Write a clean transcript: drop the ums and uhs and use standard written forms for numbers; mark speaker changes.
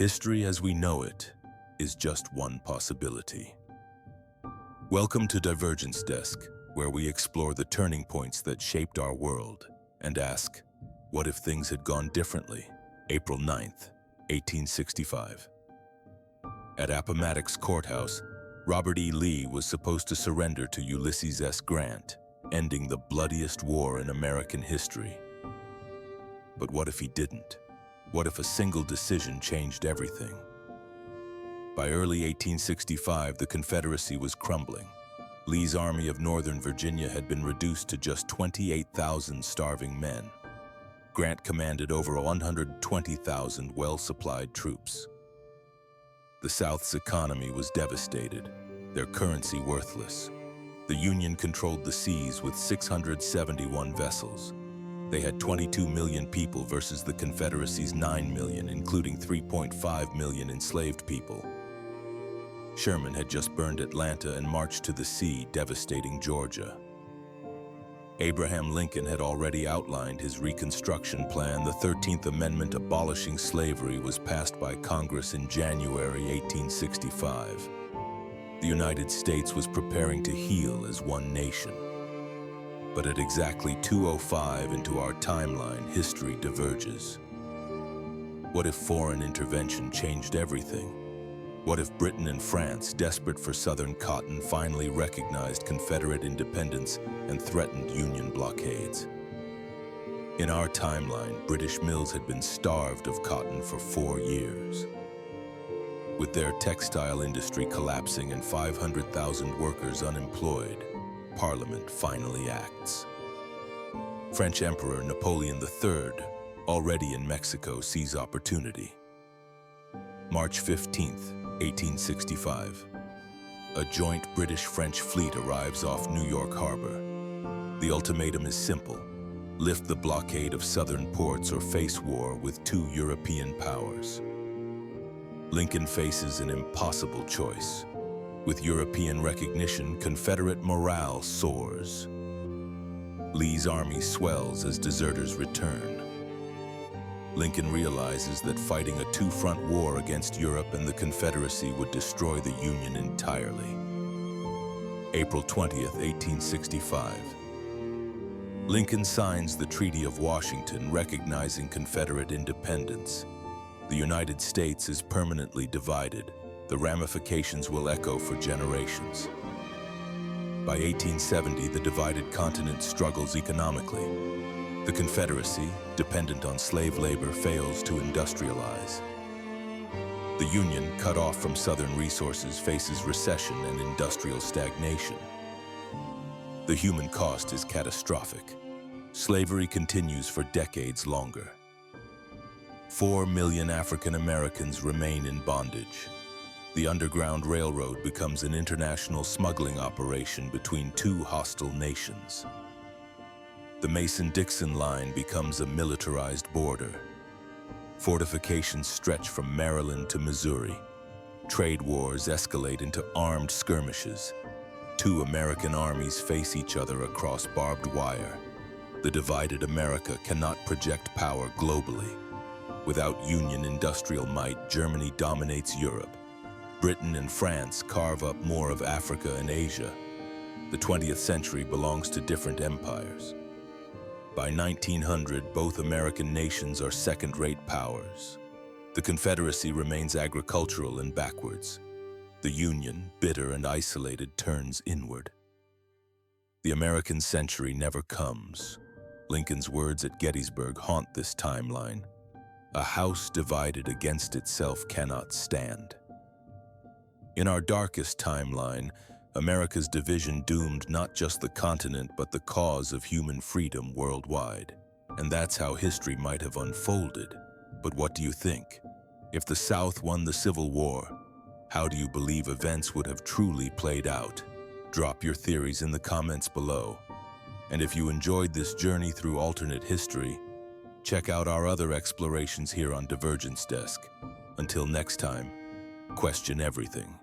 Speaker 1: History as we know it is just one possibility. Welcome to Divergence Desk, where we explore the turning points that shaped our world and ask, what if things had gone differently? April 9th, 1865. At Appomattox Courthouse, Robert E. Lee was supposed to surrender to Ulysses S. Grant, ending the bloodiest war in American history. But what if he didn't? What if a single decision changed everything? By early 1865, the Confederacy was crumbling. Lee's army of Northern Virginia had been reduced to just 28,000 starving men. Grant commanded over 120,000 well-supplied troops. The South's economy was devastated, their currency worthless. The Union controlled the seas with 671 vessels. They had 22 million people versus the Confederacy's 9 million, including 3.5 million enslaved people. Sherman had just burned Atlanta and marched to the sea, devastating Georgia. Abraham Lincoln had already outlined his Reconstruction Plan. The 13th Amendment abolishing slavery was passed by Congress in January 1865. The United States was preparing to heal as one nation. But at exactly 2:05 into our timeline, history diverges. What if foreign intervention changed everything? What if Britain and France, desperate for Southern cotton, finally recognized Confederate independence and threatened Union blockades? In our timeline, British mills had been starved of cotton for 4 years. With their textile industry collapsing and 500,000 workers unemployed, Parliament finally acts. French Emperor Napoleon III, already in Mexico, sees opportunity. March 15th, 1865. A joint British-French fleet arrives off New York Harbor. The ultimatum is simple: lift the blockade of southern ports or face war with two European powers. Lincoln faces an impossible choice. With European recognition, Confederate morale soars. Lee's army swells as deserters return. Lincoln realizes that fighting a two-front war against Europe and the Confederacy would destroy the Union entirely. April 20th, 1865. Lincoln signs the Treaty of Washington recognizing Confederate independence. The United States is permanently divided. The ramifications will echo for generations. By 1870, the divided continent struggles economically. The Confederacy, dependent on slave labor, fails to industrialize. The Union, cut off from southern resources, faces recession and industrial stagnation. The human cost is catastrophic. Slavery continues for decades longer. 4 million African Americans remain in bondage. The Underground Railroad becomes an international smuggling operation between two hostile nations. The Mason-Dixon line becomes a militarized border. Fortifications stretch from Maryland to Missouri. Trade wars escalate into armed skirmishes. Two American armies face each other across barbed wire. The divided America cannot project power globally. Without Union industrial might, Germany dominates Europe. Britain and France carve up more of Africa and Asia. The 20th century belongs to different empires. By 1900, both American nations are second-rate powers. The Confederacy remains agricultural and backwards. The Union, bitter and isolated, turns inward. The American century never comes. Lincoln's words at Gettysburg haunt this timeline. A house divided against itself cannot stand. In our darkest timeline, America's division doomed not just the continent but the cause of human freedom worldwide. And that's how history might have unfolded. But what do you think? If the South won the Civil War, how do you believe events would have truly played out? Drop your theories in the comments below. And if you enjoyed this journey through alternate history, check out our other explorations here on Divergence Desk. Until next time, question everything.